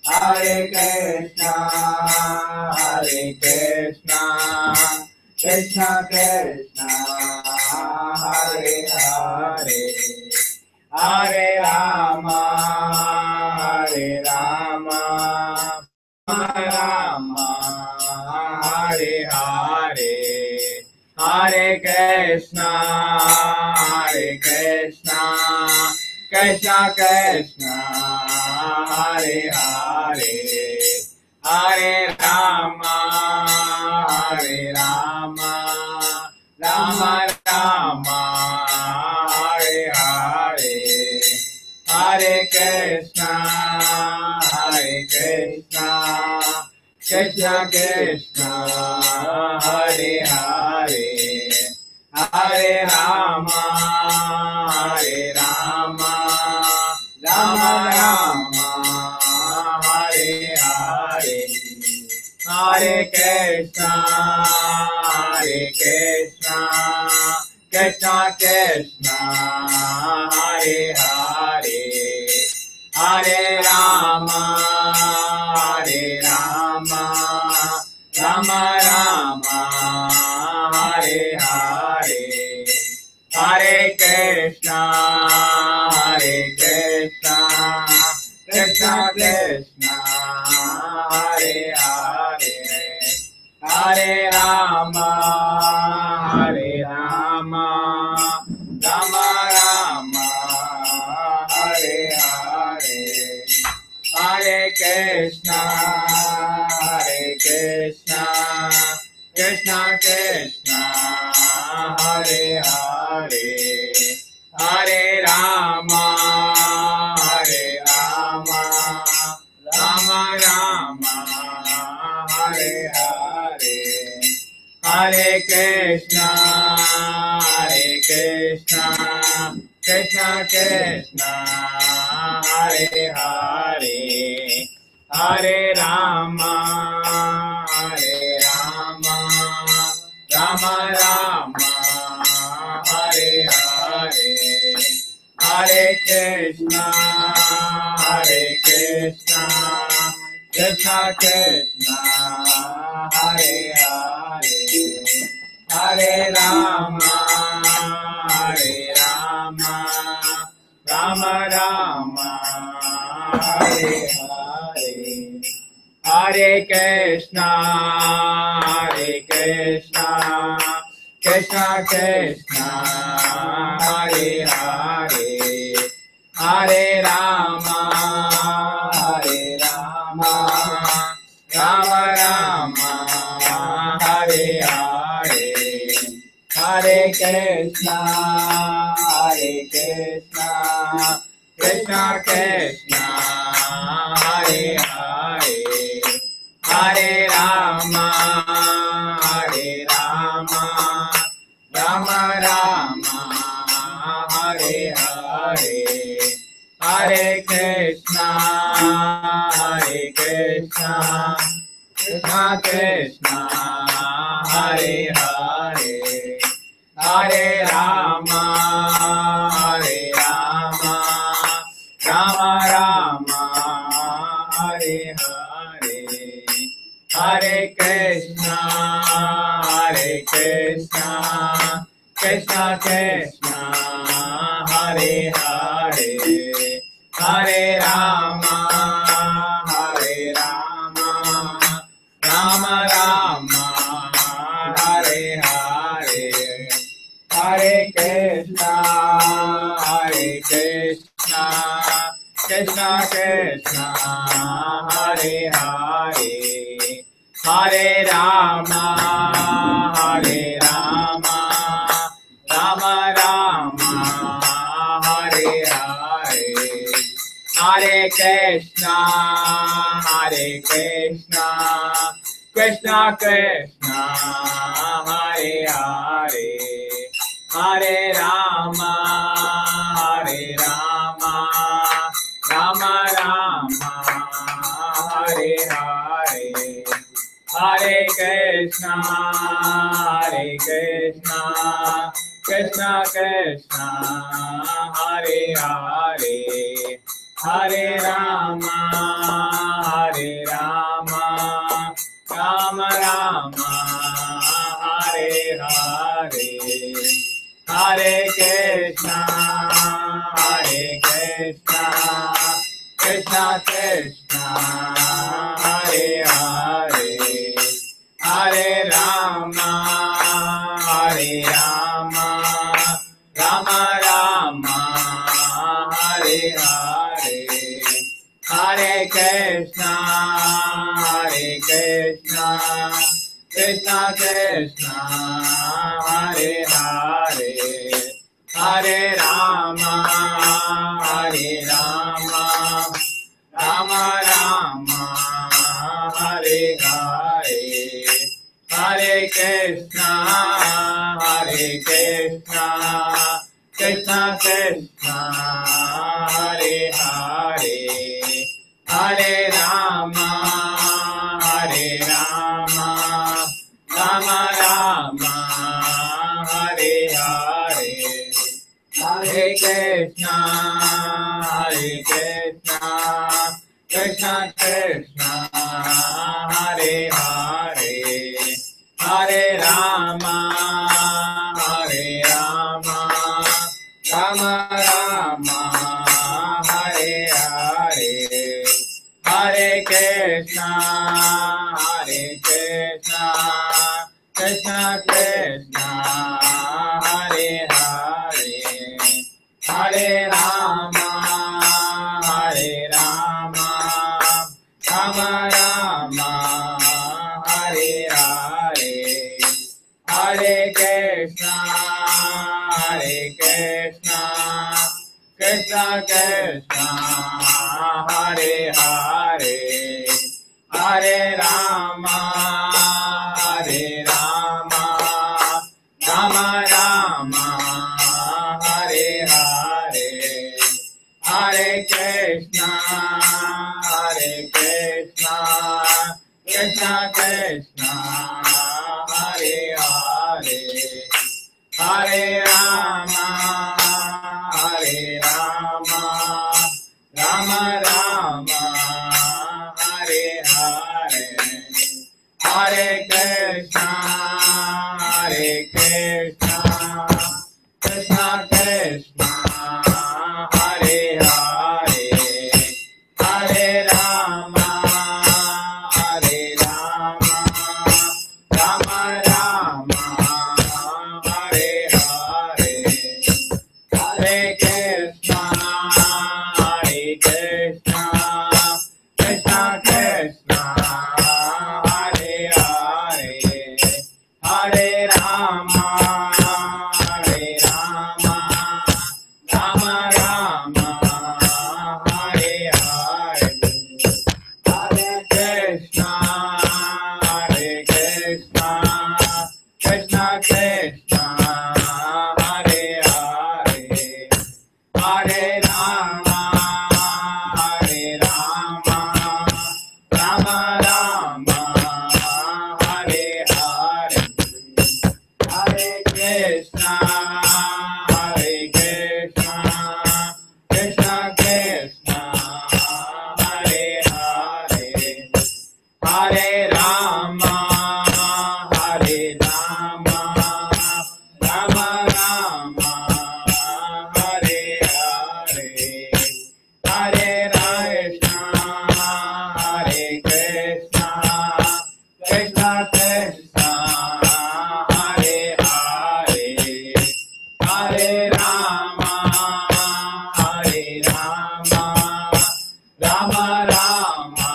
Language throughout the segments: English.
Hare Krishna, Hare Krishna, Krishna Krishna, Hare Hare, Hare Rama, Hare Rama, Rama, Hare Hare, Hare Krishna, Hare Krishna, Krishna Krishna, Hare Hare, Hare Rama, Hare Rama, Rama Rama, Hare Hare, Hare Krishna, Hare Krishna, Krishna Krishna, Hare Hare, Hare Rama, Hare Rama, Rama Rama, Hare Hare, Hare Krishna, Hare Krishna, Krishna Krishna, Hare Hare, Hare Rama, Hare Rama, Rama Rama, Hare Hare, Hare Krishna, Hare Krishna, Krishna Krishna, Hare Hare, Hare Rama, Hare Rama, Rama Rama, Hare Hare, Hare Krishna, Hare Krishna, Krishna Krishna, Hare Hare, Hare Rama, Hare Rama, Rama Rama, Hare Hare, Hare Krishna, Hare Krishna, Krishna Krishna, Hare Hare, Hare Rama, Hare Rama, Rama Rama, Hare Hare, Hare Krishna, Hare Krishna, Krishna Krishna, Hare Hare, Hare Rama, Hare Rama, Rama Rama, Hare Hare, Hare Krishna, Hare Krishna, Krishna Krishna, Hare Hare, Hare Rama, Hare Rama, Rama Rama, Hare Hare, Hare Krishna, Hare Krishna, Krishna Krishna, Hare Hare, Hare Rama, Hare Rama, Rama Rama, Hare Hare, Hare Krishna, Hare Krishna, Krishna Krishna, Hare Hare, Hare Rama, Hare Rama, Rama Rama, Hare Hare, Hare Krishna, Hare Krishna, Krishna Krishna, Hare Hare, Hare Rama, Hare Rama, Rama Rama, Hare Hare, Hare Krishna, Hare Krishna, Krishna Krishna, Hare Hare, Hare Rama, Hare Rama, Rama Rama, Hare Hare, Hare Krishna, Hare Krishna, Krishna Krishna, Hare Hare, Hare Rama, Hare Rama, Rama Rama, Hare Hare, Hare Krishna, Hare Krishna, Krishna Krishna Hare Hare Hare Rama Hare Rama Rama Rama Hare Hare Hare Krishna Krishna Krishna Hare Hare Hare Rama Rama Rama Hare Hare Hare Krishna Krishna Krishna Hare Hare Hare Rama Rama Rama Hare Hare Hare Krishna Krishna Krishna Hare Hare Hare Rama Rama Rama Hare Hare Hare Krishna Krishna Krishna Hare Hare Hare Rama Rama Rama Hare Hare Hare Krishna Krishna Krishna Hare Hare Hare Rama Rama Rama Hare Hare Hare Krishna Krishna Krishna Hare Hare Hare Rama Rama Rama Hare Hare Hare Krishna Krishna Krishna Hare Hare Hare Rama Rama Rama Hare Hare Hare Krishna Krishna Krishna Hare Hare Hare Rama Rama Rama Hare Hare Hare Krishna Krishna Krishna Hare Hare Hare Rama Rama Rama Hare Hare Hare Krishna Krishna Krishna Hare Hare Hare Rama Rama Rama Hare Hare Hare Krishna Krishna Krishna Hare Hare Hare Rama Rama Rama Hare Hare Hare Krishna Krishna Krishna Hare Hare Hare Rama Rama Rama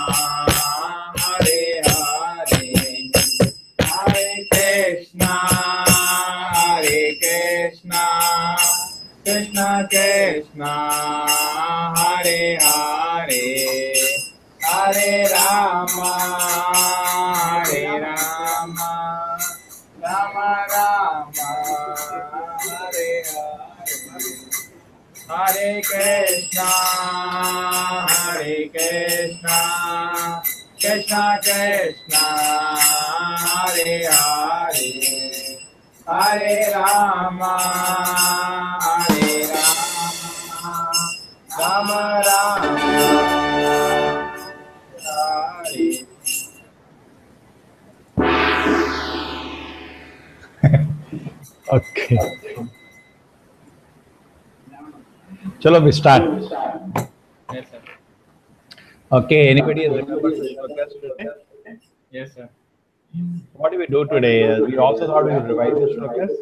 Hare Hare Hare Krishna Krishna Krishna Hare Hare Hare Rama Rama Rama Hare Hare Hare Krishna Krishna Krishna Hare Hare Hare Rama, Hare Rama, Rama Rama, Hare. Okay. Chalo, we start. Yes, sir. Okay. Anybody remembers the slokas today? Yes, sir. What do we do today? We also thought we would revise the slokas.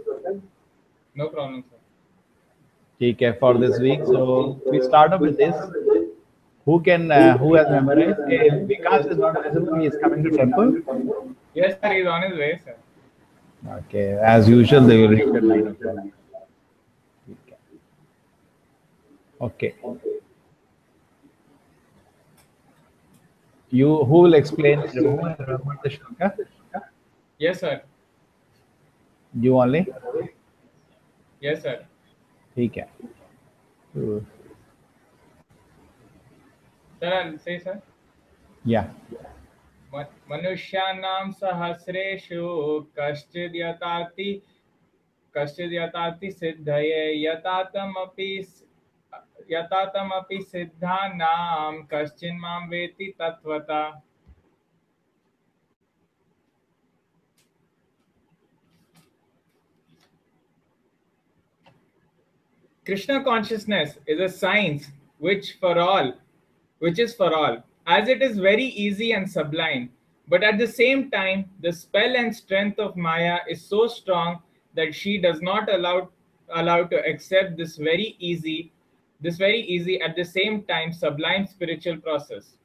No problem, sir. Okay, for this week. So we start off with this. Who has memorized? Hey, Vikas is not visible. He is coming to temple. Yes, sir. He's on his way, sir. Okay, as usual, they will reach at 9 o'clock. Okay. Who will explain? Who will remember the shloka? Yes, sir. You only? Yes, sir. Okay. Sir, I'll say, sir. Yeah. मनुष्याणां सहस्रेषु कश्चिद्यताति कश्चिद्यताति सिद्धये यतातमपि सिद्धानां कश्चिन्मां वेत्ति तत्त्वता. Krishna consciousness is a science which is for all, as it is very easy and sublime. But at the same time, the spell and strength of Maya is so strong that she does not allow to accept this very easy at the same time sublime spiritual process.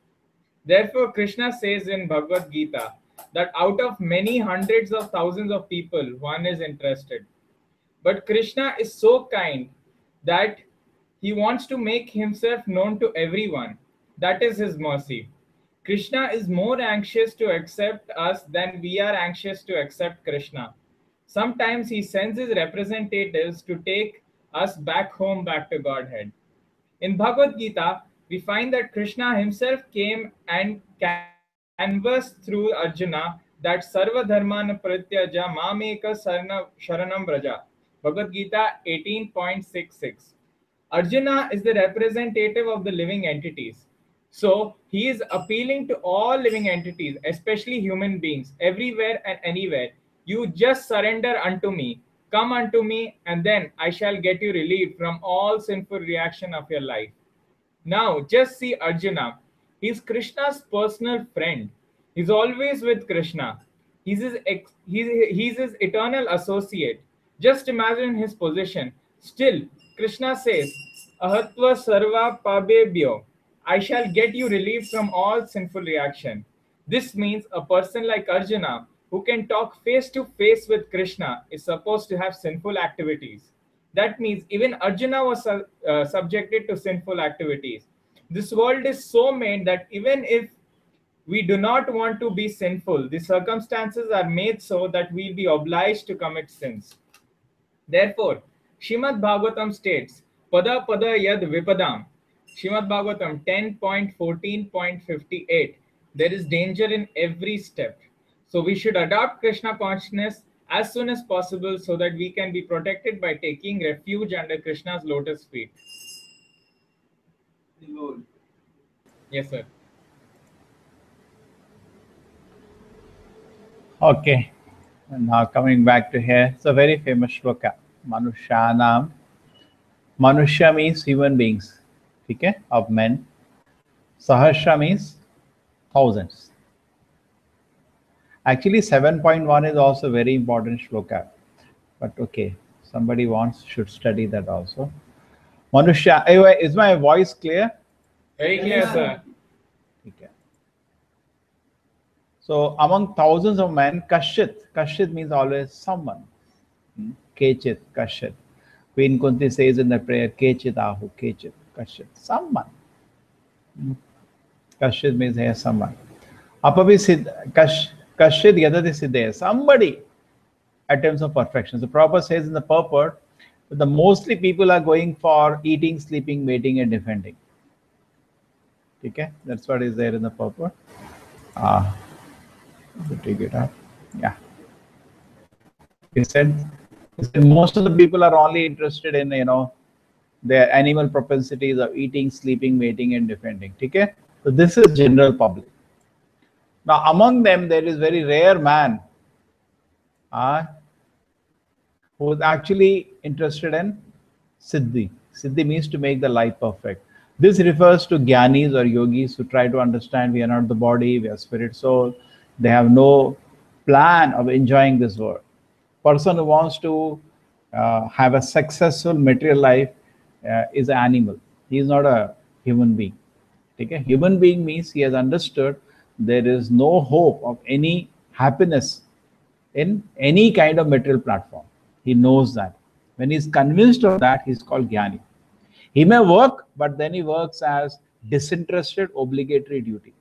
Therefore, Krishna says in Bhagavad Gita that out of many hundreds of thousands of people, one is interested. But Krishna is so kind that he wants to make himself known to everyone. That is his mercy. Krishna is more anxious to accept us than we are anxious to accept Krishna. Sometimes he sends his representatives to take us back home, back to Godhead. In Bhagavad Gita, we find that Krishna himself came and canvassed through Arjuna that Sarva Dharmana Pratyaja Mameka Sharanam Braja. Bhagavad Gita 18.66. Arjuna is the representative of the living entities. So he is appealing to all living entities, especially human beings, everywhere and anywhere. You just surrender unto me. Come unto me, and then I shall get you relieved from all sinful reaction of your life. Now, just see Arjuna. He's Krishna's personal friend. He's always with Krishna. He's his eternal associate. Just imagine his position. Still, Krishna says, Ahatva sarva pabebhyo. I shall get you relief from all sinful reaction. This means a person like Arjuna, who can talk face to face with Krishna, is supposed to have sinful activities. That means even Arjuna was subjected to sinful activities. This world is so made that even if we do not want to be sinful, the circumstances are made so that we'll be obliged to commit sins. Therefore, Shrimad Bhagavatam states, Pada Pada Yad Vipadam. Shrimad Bhagavatam 10.14.58. There is danger in every step. So we should adopt Krishna consciousness as soon as possible so that we can be protected by taking refuge under Krishna's lotus feet. Yes, sir. Okay. And now coming back to here, it's a very famous shloka. Manushanam. Manusha means human beings. Okay, of men. Sahasra means thousands. Actually, 7.1 is also very important shloka. But okay, somebody should study that also. Manusha, anyway, is my voice clear? Very clear, sir. Okay. So among thousands of men, Kashit means always someone. Kechit, Kashit. Queen Kunti says in the prayer, Kechit Ahu, Kechit, Kashit, someone. Kashit means here someone. Apavi Kashit Yadati Siddhe, somebody attempts of perfection. So Prabhupada says in the purport that the mostly people are going for eating, sleeping, mating, and defending. Okay, that's what is there in the purport. Take it up. Yeah. He said, Most of the people are only interested in, their animal propensities of eating, sleeping, mating, and defending. Okay? So this is general public. Now, among them, there is very rare man who is actually interested in Siddhi. Siddhi means to make the life perfect. This refers to Gyanis or yogis who try to understand we are not the body, we are spirit, soul. They have no plan of enjoying this world. Person who wants to have a successful material life is an animal. He is not a human being. Okay? Human being means he has understood there is no hope of any happiness in any kind of material platform. He knows that. When he's convinced of that, he's called Jnani. He may work, but then he works as disinterested obligatory duty.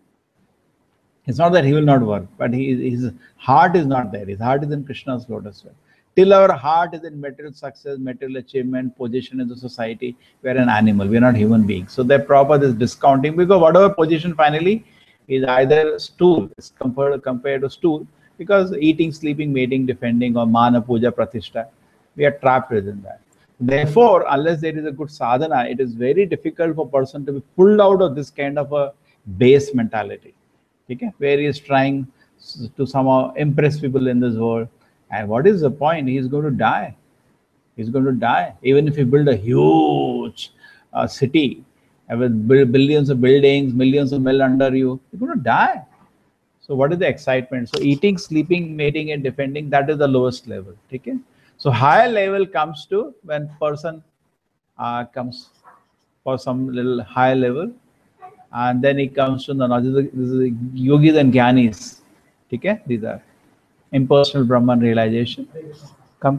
It's not that he will not work, but his heart is not there. His heart is in Krishna's lotus feet. Till our heart is in material success, material achievement, position in the society, we're an animal, we're not human beings. So they're proper this discounting, because whatever position finally is either stool, is compared to stool, because eating, sleeping, mating, defending, or mana, puja, pratishtha, we are trapped within that. Therefore, unless there is a good sadhana, it is very difficult for a person to be pulled out of this kind of a base mentality. Okay? Where he is trying to somehow impress people in this world. And what is the point? He is going to die. He's going to die. Even if you build a huge city with billions of buildings, millions of men under you, you're going to die. So what is the excitement? So eating, sleeping, mating, and defending, that is the lowest level. Okay? So higher level comes to when person comes for some little higher level, and then it comes to this is yogis and jnanis. Okay? These are impersonal Brahman realization. Come.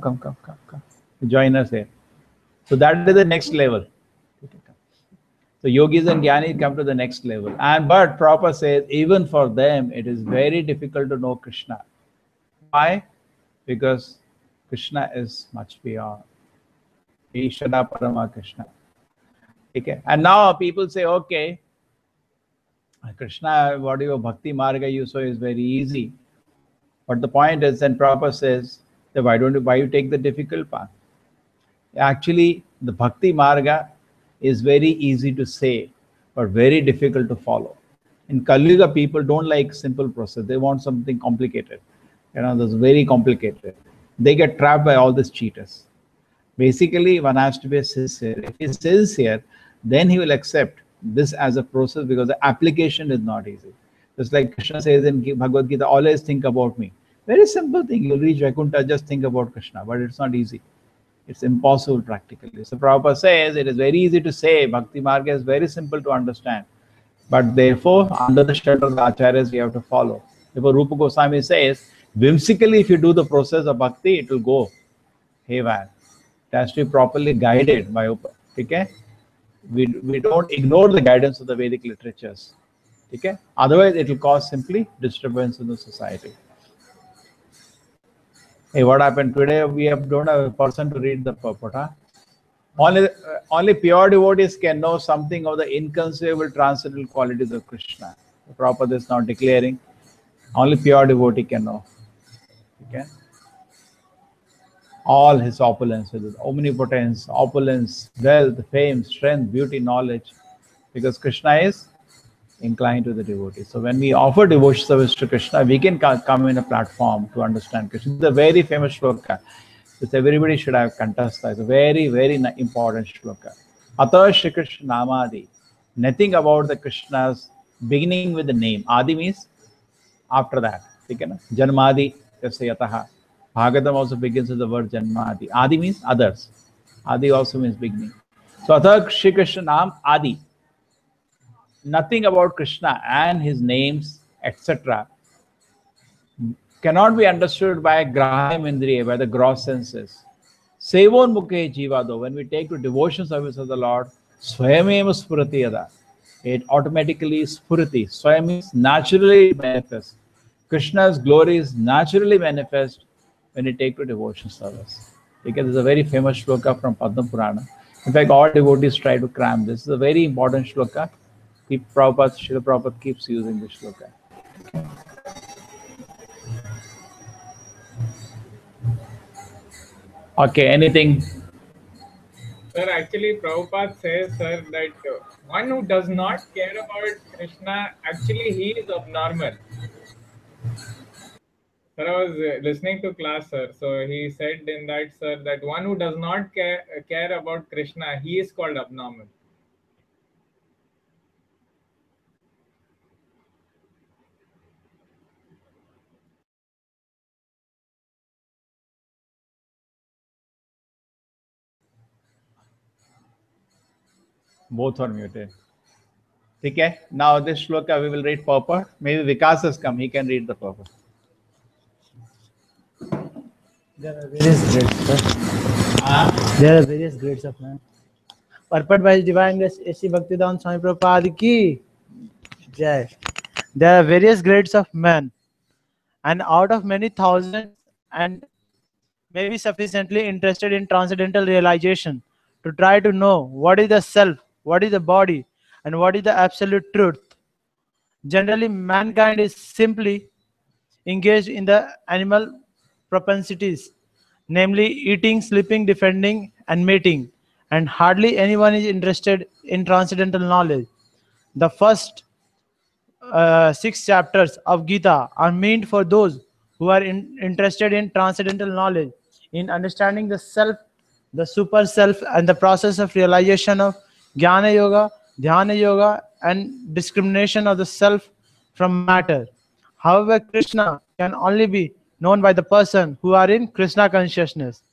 Join us here. So that is the next level. So yogis and jnanis come to the next level. But Prabhupada says even for them it is very difficult to know Krishna. Why? Because Krishna is much beyond. Ishvara Parama Krishna. Okay. And now people say, okay, Krishna, what your bhakti marga you say is very easy. But the point is, then Prabhupada says that why you take the difficult path? Actually, the bhakti marga is very easy to say, but very difficult to follow. In Kali Yuga, people don't like simple process. They want something complicated. That's very complicated. They get trapped by all these cheaters. Basically, one has to be sincere. If he's sincere, then he will accept this as a process, because the application is not easy. Just like Krishna says in Bhagavad Gita, always think about me. Very simple thing. You'll reach Vaikuntha, just think about Krishna. But it's not easy. It's impossible practically. So Prabhupada says it is very easy to say. Bhakti Marga is very simple to understand. But therefore, under the shelter of the acharyas, we have to follow. Therefore, Rupa Goswami says, whimsically, if you do the process of bhakti, it will go haywire. It has to be properly guided by Upa. Okay? We don't ignore the guidance of the Vedic literatures. Okay? Otherwise, it will cause simply disturbance in the society. Hey, what happened today? Don't have a person to read the purport. Huh? Only pure devotees can know something of the inconceivable transcendental qualities of Krishna. The Prabhupada is now declaring only pure devotee can know. Okay? All his opulence, his omnipotence, opulence, wealth, fame, strength, beauty, knowledge, because Krishna is inclined to the devotee. So when we offer devotion service to Krishna, we can come in a platform to understand Krishna. It's a very famous shloka. This everybody should have kantastha. It's a very, very important shloka. Ata Shri Krishna Namadi. Nothing about the Krishna's beginning with the name. Adi means after that. Janmadi Yataha. Bhagavatam also begins with the word Janmadi. Adi means others. Adi also means beginning. So Ata Shri Krishna Nam Adi. Nothing about Krishna and his names, etc., cannot be understood by graham indriya, by the gross senses. Sevon mukhe jivado, when we take to devotion service of the Lord, swayameva spurati yada, it automatically spurati. Swayam means naturally manifest. Krishna's glory is naturally manifest when we take to devotion service. Because this is a very famous shloka from Padma Purana. In fact, all devotees try to cram this. This is a very important shloka. Srila Prabhupada keeps using this shloka. Okay, anything? Sir, actually, Prabhupada says, sir, that one who does not care about Krishna, actually, he is abnormal. Sir, I was listening to class, sir. So he said in that, sir, that one who does not care about Krishna, he is called abnormal. Both are muted. Okay. Now this shloka we will read purport. Maybe Vikas has come. He can read the purport. There are various grades, sir. There are various grades of man. Purport by His Divine Grace A.C. Bhaktivedanta Swami Prabhupada ki jai. There are various grades of man, and out of many thousands, and may be sufficiently interested in transcendental realization to try to know what is the self, what is the body, and what is the absolute truth. Generally, mankind is simply engaged in the animal propensities, namely eating, sleeping, defending, and mating, and hardly anyone is interested in transcendental knowledge. The first six chapters of Gita are meant for those who are interested in transcendental knowledge, in understanding the self, the super self, and the process of realization of Jnana Yoga, Dhyana Yoga, and discrimination of the self from matter. However, Krishna can only be known by the person who are in Krishna consciousness.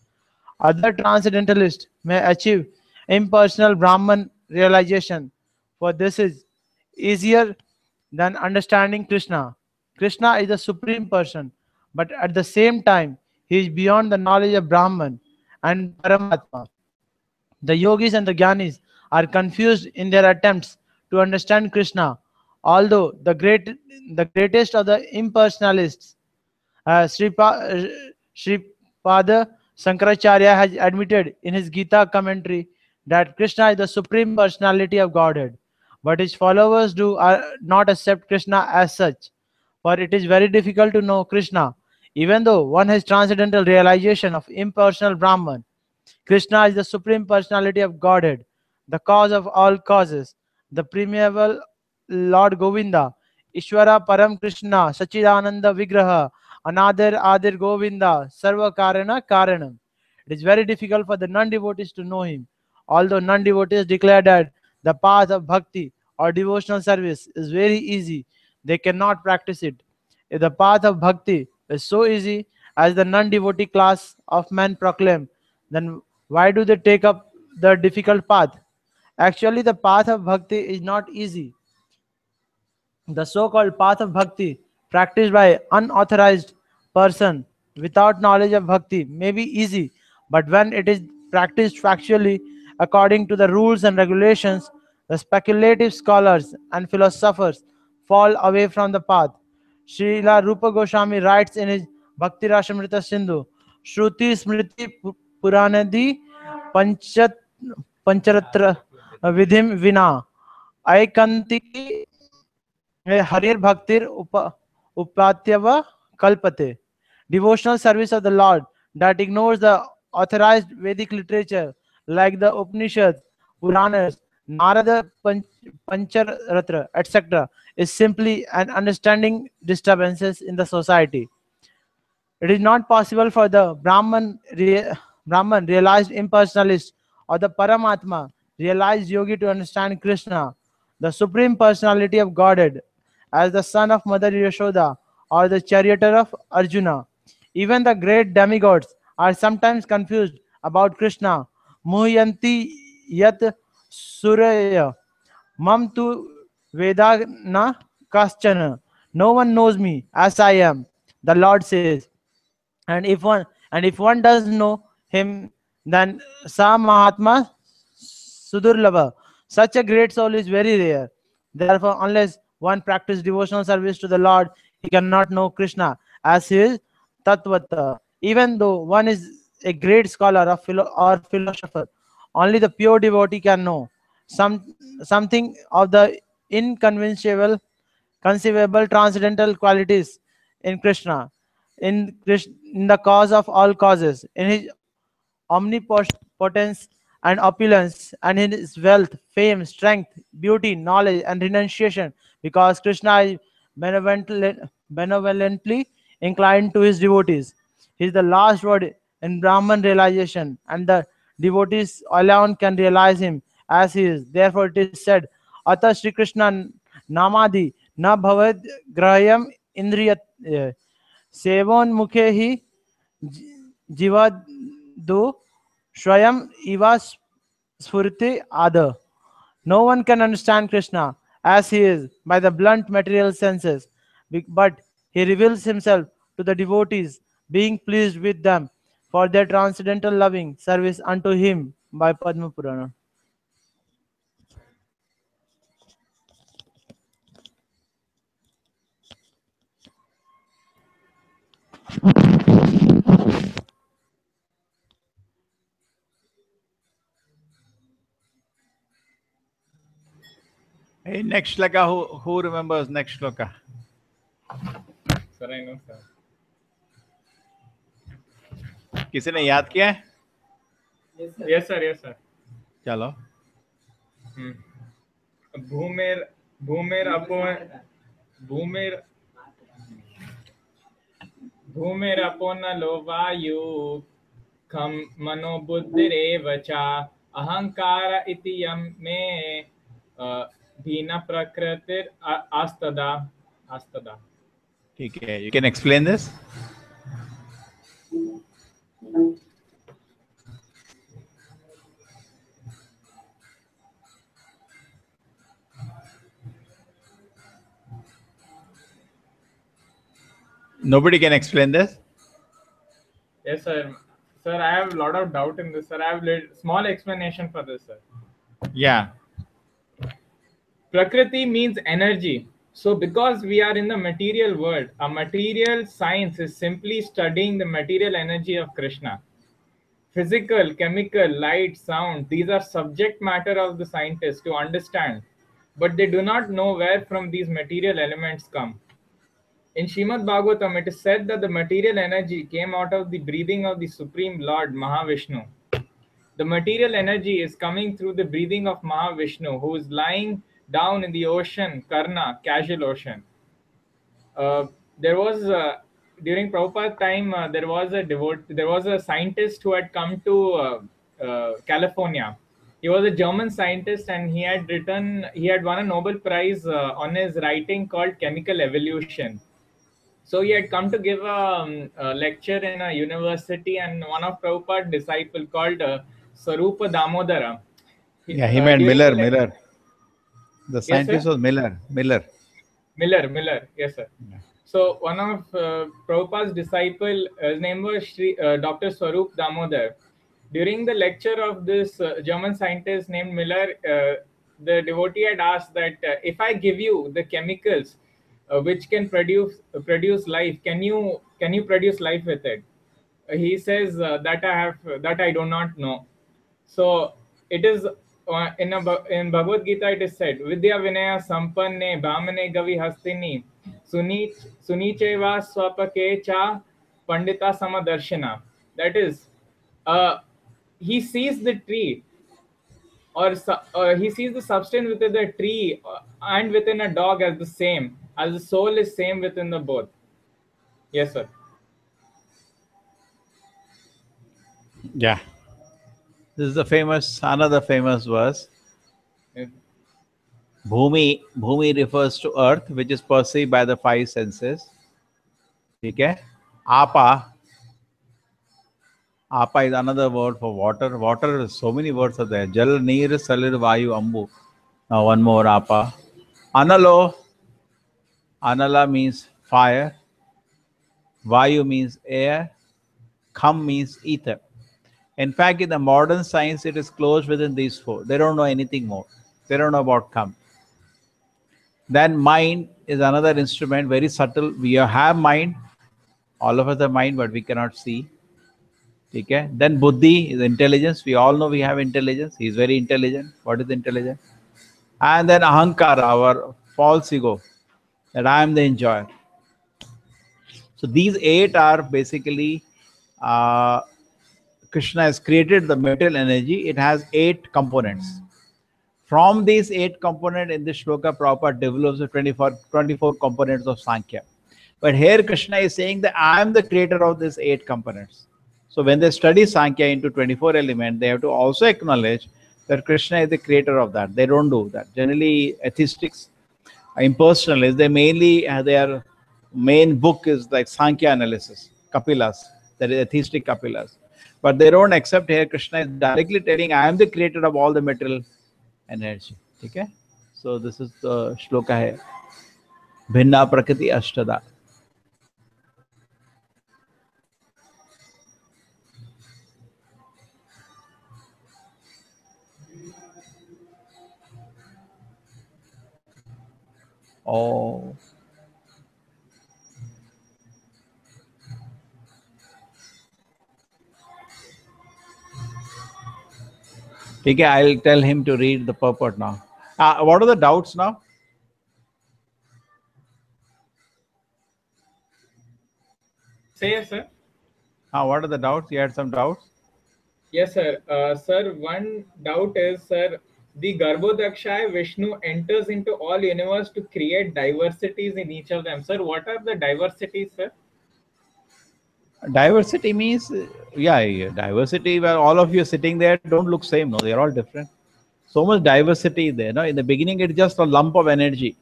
Other transcendentalists may achieve impersonal Brahman realization, for this is easier than understanding Krishna. Krishna is the supreme person, but at the same time, he is beyond the knowledge of Brahman and Paramatma. The yogis and the jnanis are confused in their attempts to understand Krishna, although the greatest of the impersonalists Sripada Shankaracharya has admitted in his Gita commentary that Krishna is the supreme personality of Godhead, but his followers do not accept Krishna as such, for it is very difficult to know Krishna, even though one has transcendental realization of impersonal Brahman. Krishna is the supreme personality of Godhead, the cause of all causes, the primeval Lord Govinda, Ishvara Param Krishna, Sachidananda Vigraha, Anadar Adir Govinda, Sarva Karana Karanam. It is very difficult for the non-devotees to know him. Although non-devotees declare that the path of bhakti or devotional service is very easy, they cannot practice it. If the path of bhakti is so easy as the non-devotee class of men proclaim, then why do they take up the difficult path? Actually, the path of bhakti is not easy. The so-called path of bhakti practiced by unauthorized person without knowledge of bhakti may be easy, but when it is practiced factually according to the rules and regulations, the speculative scholars and philosophers fall away from the path. Srila Rupa Goswami writes in his Bhakti Rasamrita Sindhu, Shruti Smriti Puranadi Panchat Pancharatra Vidhim Vina Aikantiki Harir Bhaktir Upatyava Kalpate. Devotional service of the Lord that ignores the authorized Vedic literature like the Upanishads, Puranas, Narada Pancharatra, etc., is simply an understanding disturbances in the society. It is not possible for the Brahman realized impersonalist or the Paramatma realized yogi to understand Krishna, the supreme personality of Godhead, as the son of Mother Yashoda or the charioteer of Arjuna. Even the great demigods are sometimes confused about Krishna. Muhyanti yat suraya mam tu vedana kaschana. No one knows me as I am, the Lord says. And if one does know him, then sa Mahatma Sudurlava. Such a great soul is very rare. Therefore, unless one practices devotional service to the Lord, he cannot know Krishna as his Tattvata. Even though one is a great scholar or philosopher, only the pure devotee can know something of the inconceivable, conceivable transcendental qualities in Krishna, in the cause of all causes, in his omnipotence and opulence, and in his wealth, fame, strength, beauty, knowledge, and renunciation, because Krishna is benevolently inclined to his devotees. He is the last word in Brahman realization, and the devotees alone can realize him as he is. Therefore, it is said, Ata Sri Krishna Namadi na bhavad grahayam indriyat sevon mukhe hi Jivadu Swayam Iva Sfurti Ada. No one can understand Krishna as he is by the blunt material senses, but he reveals himself to the devotees, being pleased with them for their transcendental loving service unto him by Padma Purana. Hey, next shloka, who remembers next shloka? Sir, I know, sir. किसी ने याद किया है? Yes, sir. Yes, sir. चलो. भूमिर भूमिर अपन भूमिर भूमिर अपन लोवायु खम मनोबुद्धिरेव च अहंकार इति यम में भीना प्रकृतिर आस्तदा आस्तदा. ठीक है. You can explain this? Nobody can explain this? Yes, sir. Sir, I have a lot of doubt in this, sir. I have small explanation for this, sir. Yeah. Prakriti means energy. So because we are in the material world, a material science is simply studying the material energy of Krishna. Physical, chemical, light, sound, these are subject matter of the scientists to understand, but they do not know where from these material elements come. In Srimad Bhagavatam, it is said that the material energy came out of the breathing of the Supreme Lord Mahavishnu. The material energy is coming through the breathing of Mahavishnu, who is lying down in the ocean, Karna, casual ocean. There was during Prabhupada's time, there was a scientist who had come to California. He was a German scientist, and he had won a Nobel Prize on his writing called Chemical Evolution. So he had come to give a lecture in a university, and one of Prabhupada's disciples called Swarupa Damodara. Yeah, he meant Miller. The Yes, scientist sir? was Miller. Miller, yes, sir. Yeah. So one of Prabhupada's disciple, his name was Dr. Swarup Damodar. During the lecture of this German scientist named Miller, the devotee had asked that if I give you the chemicals which can produce life, can you produce life with it? He says that I do not know. So it is in Bhagavad Gita it is said, Vidya Vinaya Sampanne Bhamane Gavi Hastini Sunicheva Swapake Cha Pandita Samadarshana. That is, he sees the tree, or he sees the substance within the tree and within a dog as the same, as the soul is same within the both. Yes, sir. Yeah. This is another famous verse. Yeah. Bhumi refers to earth, which is perceived by the five senses. Okay? Apa is another word for water. Water, so many words are there. Jal, Neer, Salir, Vayu, Ambu. Now one more Apa. Anala means fire. Vayu means air. Kham means ether. In fact, in the modern science, it is closed within these four. They don't know anything more. They don't know about Kham. Then mind is another instrument, very subtle. We have mind. All of us have mind, but we cannot see. Okay? Then buddhi is intelligence. We all know we have intelligence. He is very intelligent. What is intelligence? And then ahankara, our false ego, that I am the enjoyer. So these 8 are basically Krishna has created the material energy, it has 8 components. From these 8 components in this shloka, Prabhupada develops the 24 components of Sankhya. But here Krishna is saying that I am the creator of these 8 components. So when they study Sankhya into 24 elements, they have to also acknowledge that Krishna is the creator of that. They don't do that. Generally, atheistics, impersonalists, they mainly their main book is like Sankhya analysis, Kapilas, that is atheistic Kapilas. But they don't accept here Krishna is directly telling I am the creator of all the material energy. Okay? So this is the shloka here. Bhinna Prakriti Ashtada. Oh. Okay, I'll tell him to read the purport now. What are the doubts now? Say yes, sir. What are the doubts? You had some doubts? Yes, sir. Sir, one doubt is, sir, the Garbhodakshaya Vishnu enters into all universe to create diversities in each of them. Sir, what are the diversities, sir? Diversity means, yeah, diversity where all of you sitting there don't look same. No, they're all different. So much diversity there. No, in the beginning, it's just a lump of energy.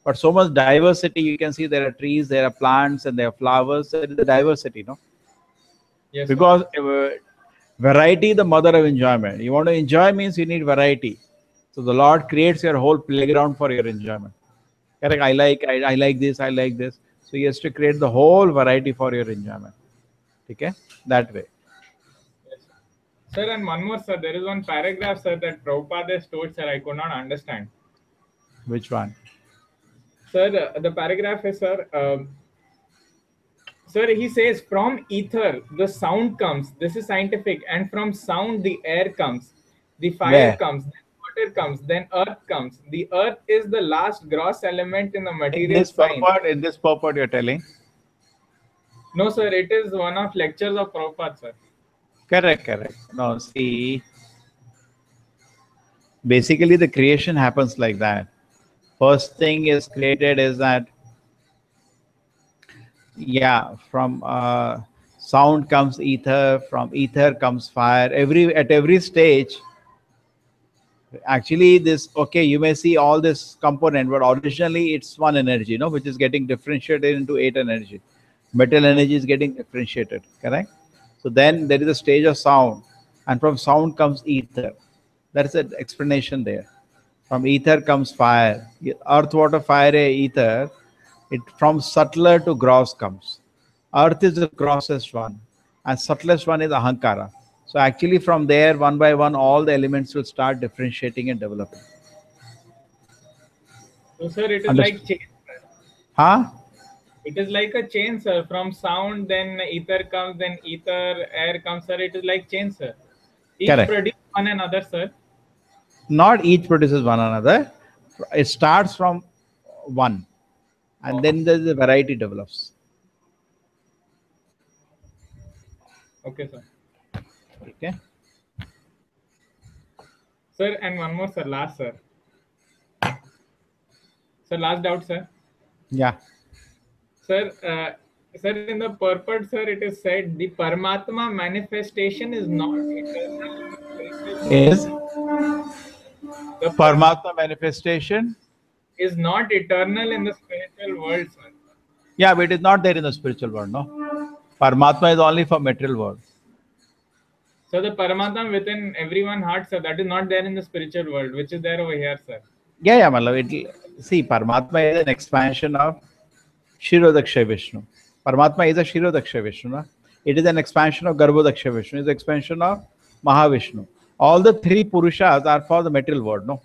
But so much diversity, you can see there are trees, there are plants, and there are flowers. There is a diversity, no? Yes, Because variety, the mother of enjoyment. You want to enjoy means you need variety. So the Lord creates your whole playground for your enjoyment. Correct? I like this, I like this. So he has to create the whole variety for your enjoyment. Okay? That way. Yes. Sir, and one more, sir. There is one paragraph, sir, that Prabhupada has told, sir. I could not understand. Which one? Sir, the paragraph is, sir. Sir, he says, from ether, the sound comes. This is scientific. And from sound, the air comes. The fire Where? comes. Then water comes. Then earth comes. The earth is the last gross element in the In material this science. purport you're telling? No, sir. It is one of lectures of Prabhupada, sir. Correct. No, see, basically the creation happens like that. First thing is created is that, yeah, from sound comes ether, from ether comes fire. At every stage, actually this, okay, you may see all this component, but originally it's one energy, no, which is getting differentiated into 8 energy. Metal energy is getting differentiated, correct? So then there is a stage of sound, and from sound comes ether. That's an explanation there. From ether comes fire. Earth, water, fire, ether. It from subtler to gross comes. Earth is the grossest one, and subtlest one is ahankara. So actually, from there, one by one, all the elements will start differentiating and developing. So, sir, it is Understood? like chain, sir. Huh? It is like a chain, sir. From sound, then ether comes, then ether, air comes, sir. It is like chain, sir. Each Correct. produce one another, sir. Not each produces one another. It starts from one, and then the variety develops. Okay, sir. Okay. Sir, and one more, sir. Last, sir. Sir, last doubt, sir. Yeah. Sir, sir, in the purport, sir, it is said the Paramatma manifestation is not eternal in the spiritual world. Is The Paramatma manifestation? is not eternal in the spiritual world, sir. Yeah, but it is not there in the spiritual world, no? Paramatma is only for material world. So the Paramatma within everyone's heart, sir, that is not there in the spiritual world, which is there over here, sir. Yeah, see, Paramatma is an expansion of Shirodaksha Vishnu. Paramatma is a Shirodaksha Vishnu. No? It is an expansion of Garbhodaksha Vishnu. It is an expansion of Mahavishnu. All the 3 Purushas are for the material world, no?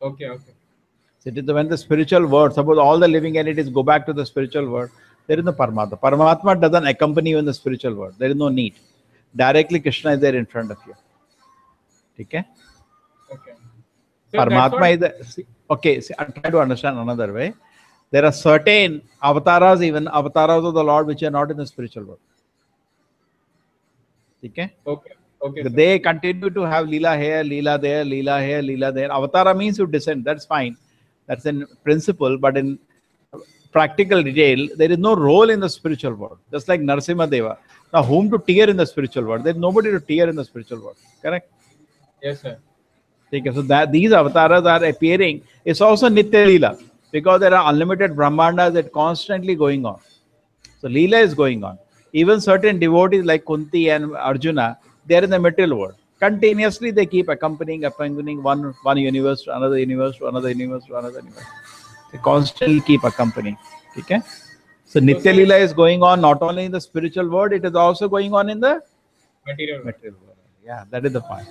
Okay. So it is when the spiritual world, suppose all the living entities go back to the spiritual world, there is no Paramatma. Paramatma doesn't accompany you in the spiritual world. There is no need. Directly Krishna is there in front of you. Okay? Okay. So that's Paramatma what. is the, okay, see, I'm trying to understand another way. There are certain avatars, even avatars of the Lord, which are not in the spiritual world. Okay? Okay. Okay, sir. They continue to have Leela here, Leela there, Leela here, Leela there. Avatara means you descend. That's fine. That's in principle, but in practical detail, there is no role in the spiritual world. Just like Narasimha Deva. Now, whom to tear in the spiritual world? There's nobody to tear in the spiritual world. Correct? Yes, sir. Okay, so that these avatars are appearing. It's also Nitya Leela because there are unlimited Brahmandas that constantly going on. So Leela is going on. Even certain devotees like Kunti and Arjuna, they are in the material world. Continuously they keep accompanying one universe to another universe to another universe to another universe. They constantly keep accompanying. Okay? So So, Nitya sir, Leela is going on not only in the spiritual world, it is also going on in the material world. material world. Yeah, that is the point.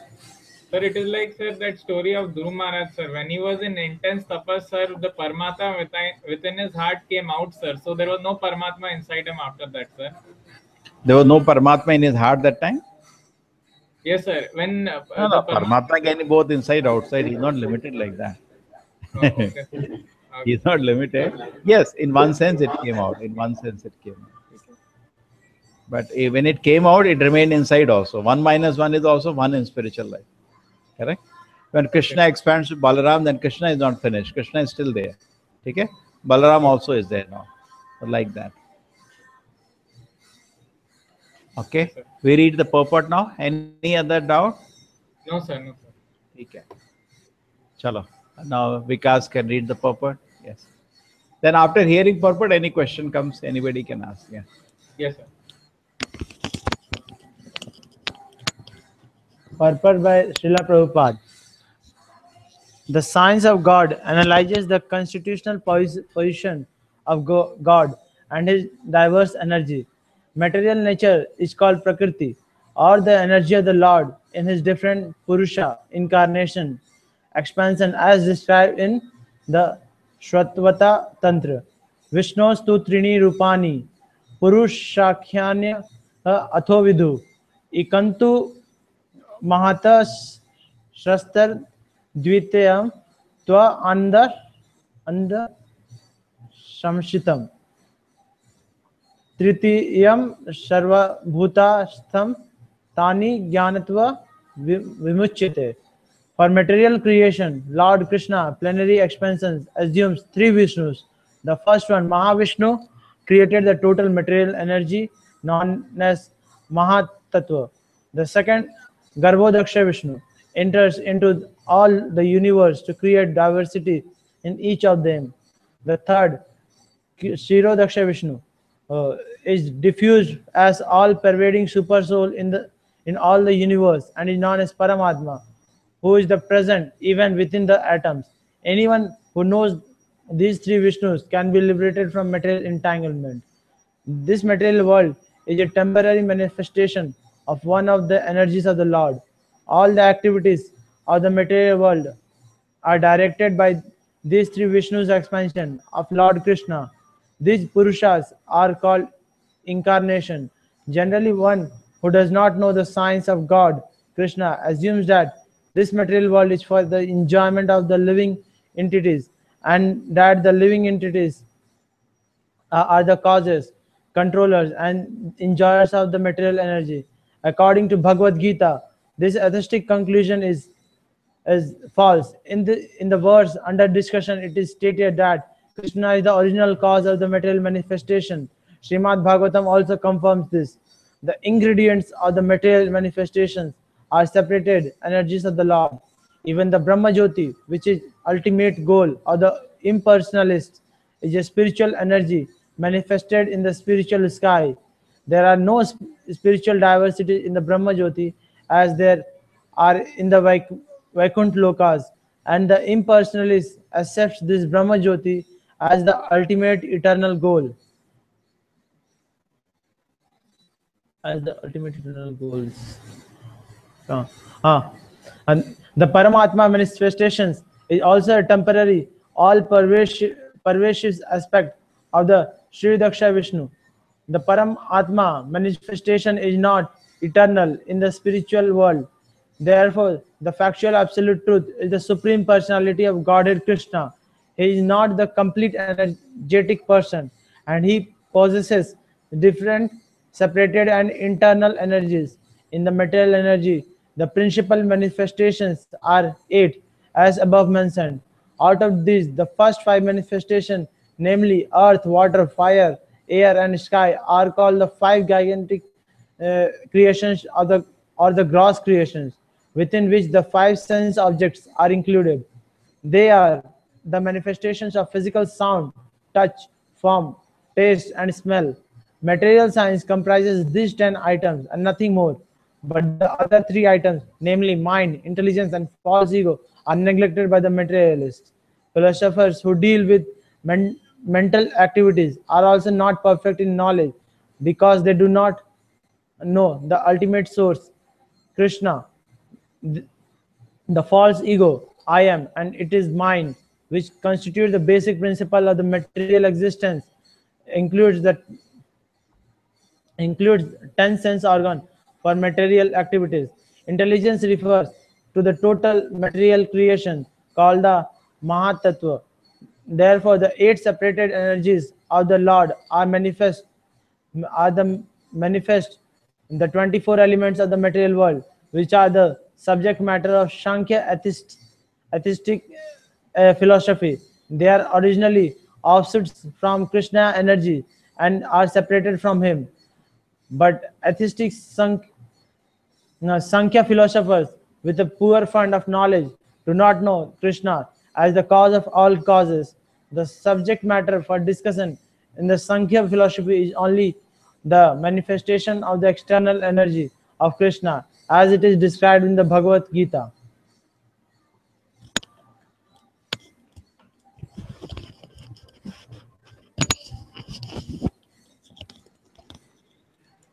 Sir, it is like, sir, that story of Dhruv Maharaj, sir. When he was in intense tapas, sir, the Paramatma within his heart came out, sir. So there was no Paramatma inside him after that, sir. There was no Paramatma in his heart that time. Yes, sir. When No, the no, Paramatma. Paramatma can be both inside, outside. He's not limited like that. Oh, okay. Okay. He's not limited. Yes, in one sense it came out. In one sense it came out. But when it came out, it remained inside also. One minus one is also one in spiritual life. Correct? When Krishna expands to Balaram, then Krishna is not finished. Krishna is still there. Okay? Balaram also is there now. So like that. Yes, Okay? sir. We read the purport now. Any other doubt? No, sir. No, sir. Okay. Chalo. Now Vikas can read the purport. Yes. Then after hearing purport, any question comes, anybody can ask. Yeah. Yes, sir. Purport by Srila Prabhupada. The science of God analyzes the constitutional position of God and his diverse energy. Material nature is called Prakriti, or the energy of the Lord in his different Purusha incarnation, expansion as described in the Shratvata Tantra. Vishnostu Trini Rupani Purushakhya Athovidhu Ikantu Mahata Shastar Dvitayam Twa Andar Shamshitam Tritiyam Sarvabhutastham Tani Jnanatva Vimuchyate. For material creation, Lord Krishna plenary expansions assumes three Vishnus. The first one, Mahavishnu, created the total material energy known as Mahatattva. The second, Garbhodaksha Vishnu, enters into all the universe to create diversity in each of them. The third, Shirodaksha Vishnu, is diffused as all-pervading supersoul in all the universe and is known as Paramatma, who is the present even within the atoms. Anyone who knows these three Vishnus can be liberated from material entanglement. This material world is a temporary manifestation of one of the energies of the Lord. All the activities of the material world are directed by these three Vishnus expansion of Lord Krishna. These Purushas are called incarnation. Generally, one who does not know the science of God, Krishna, assumes that this material world is for the enjoyment of the living entities and that the living entities are the causes, controllers, and enjoyers of the material energy. According to Bhagavad Gita, this atheistic conclusion is false. In the verse under discussion, it is stated that Krishna is the original cause of the material manifestation. Srimad Bhagavatam also confirms this. The ingredients of the material manifestations are separated energies of the Lord. Even the Brahma Jyoti, which is ultimate goal of the impersonalist, is a spiritual energy manifested in the spiritual sky. There are no spiritual diversity in the Brahma Jyoti as there are in the Vaikuntha Lokas, and the impersonalist accepts this Brahma Jyoti as the ultimate eternal goal. As the ultimate eternal goals. Uh, uh, and the Paramatma manifestations is also a temporary, all pervasive aspect of the Sri Daksha Vishnu. The Paramatma manifestation is not eternal in the spiritual world. Therefore, the factual absolute truth is the Supreme Personality of Godhead Krishna. He is not the complete energetic person, and he possesses different separated and internal energies. in the material energy. The principal manifestations are 8, as above mentioned. Out of these, the first 5 manifestations, namely earth, water, fire, air, and sky, are called the 5 gigantic creations of the or the gross creations, within which the 5 sense objects are included. They are the manifestations of physical sound, touch, form, taste, and smell. Material science comprises these 10 items and nothing more. But the other 3 items, namely mind, intelligence, and false ego, are neglected by the materialists. Philosophers who deal with mental activities are also not perfect in knowledge because they do not know the ultimate source, Krishna, the false ego, I am, and it is mine, which constitute the basic principle of the material existence, includes the includes 10 sense organ for material activities. Intelligence refers to the total material creation called the Mahatattva. Therefore, the 8 separated energies of the Lord are the manifest the 24 elements of the material world, which are the subject matter of Sankhya atheistic philosophy. They are originally offshoots from Krishna energy and are separated from him. But atheistic Sankhya philosophers with a poor fund of knowledge do not know Krishna as the cause of all causes. The subject matter for discussion in the Sankhya philosophy is only the manifestation of the external energy of Krishna as it is described in the Bhagavad Gita.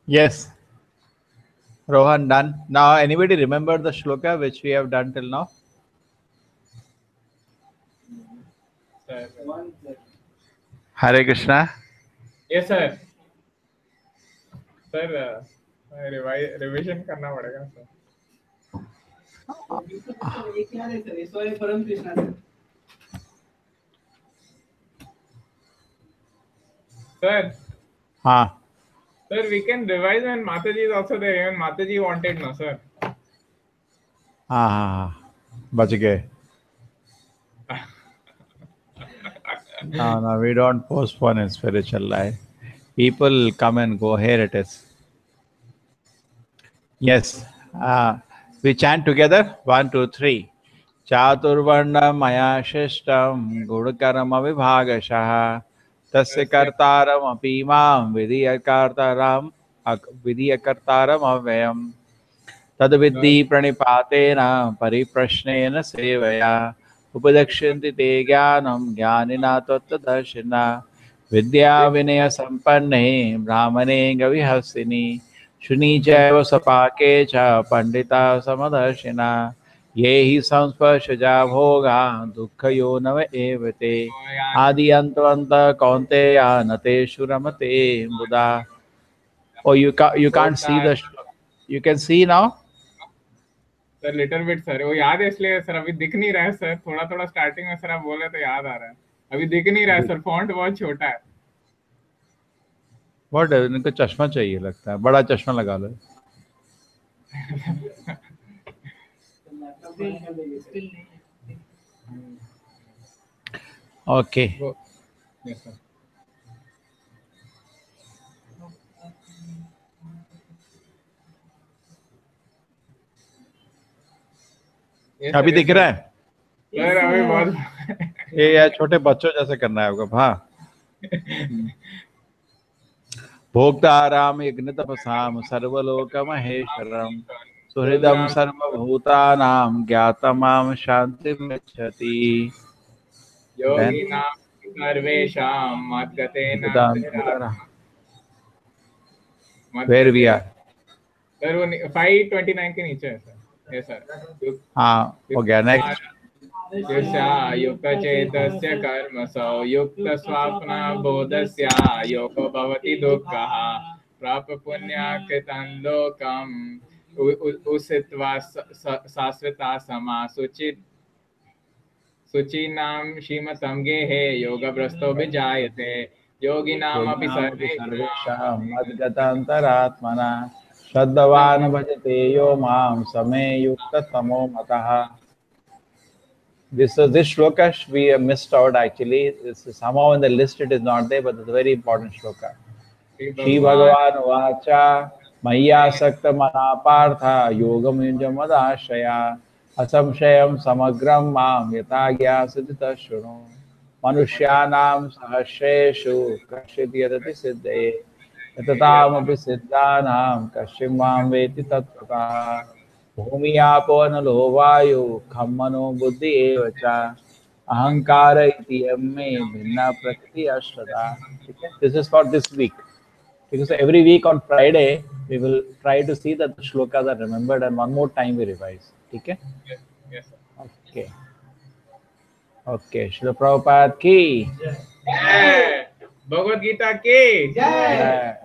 Yes, Rohan done. Now, anybody remember the shloka which we have done till now? Sir. Hare Krishna. Yes, sir. Sir revision करना पड़ेगा sir. Sir, sir, we can revise when Mataji is also there. Even Mataji wanted, no, sir. बच गए. No, we don't postpone in spiritual life. People come and go. Here it is. Yes. We chant together. 1, 2, 3. Chaturvarna maya shishtam gudakaram avibhagashah tasya kartaram apimam vidyakartaram avyam तद्विद्धि प्रणिपातेन परिप्रश्नेन सेवया उपदक्ष्यन्ति ते ज्ञानं ज्ञानिना त्वत्तदर्शिना विद्या विनय संपन्ने ब्राह्मणे गविहस्तिनि शुनि चैव सपाके च पंडिता समदर्शिना ये हि संस्पर्शजा भोगा दुःखयोनव एव ते आदि अंतवन्त कौन्तेय न तेषु रमते मुदा. Oh, you can't see the. You can see now. Sir little bit sir वो याद है इसलिए सर अभी दिख नहीं रहा है सर. थोड़ा थोड़ा स्टार्टिंग में सर आप बोले तो याद आ रहा है. अभी दिख नहीं रहा है सर. फॉन्ट बहुत छोटा है. व्हाट है इनको चश्मा चाहिए लगता है. बड़ा चश्मा लगा लो. ओके. Yes sir. अभी दिख रहा है सर अभी बहुत. ये यार छोटे बच्चों जैसे करना है आपको. हाँ. भोक्ताराम यज्ञ तपसाम सर्वलोक महेश्वरम सुहृदम सर्वभूतानां ज्ञातमाम शांति मृच्छति. योगिनां सर्वेषां मद्गतेन. Where we are? सर वो 529 के नीचे है सर. Yes sir. हाँ हो गया. नेक्स्ट. युक्त चेतस्य कर्मसौ युक्त स्वाप्न बोधस्य योगो भवति दुःखः प्राप्य पुण्याकृतं लोकम् उषित्वा शाश्वता समा शुचीनां श्रीमतं गेहे योगभ्रष्टो विजायते योगिनामपि सर्वेषां मद्गतान्तरात्मना Shraddhavan bhajate yo mam same yukta tamo mataha. This shloka we missed out actually. This is somehow in the list it is not there, but it's a very important shloka. Shri Shri Bhagavan. Bhagavan Vacha Maya Sakta Manapartha Yogam Yunjamadashaya Asamshayam Samagram Mam Yatagya Siddhita Shunu Manushyanam Sahashreshu Kashit Yadati Siddhe Yatatam Api Siddhanam Kashim Mam Veti Tattva Bhumi Apo Analo Vayu Khammano Buddhi Evacha Ahankara Iti Yamme Bhinna Prakriti Ashrata. Okay? This is for this week. Because every week on Friday, we will try to see that the shlokas are remembered and one more time we revise. Okay? Yes, yes, sir. Okay. Okay. Srila Prabhupada ki. Jai. Bhagavad Gita ki. Jai.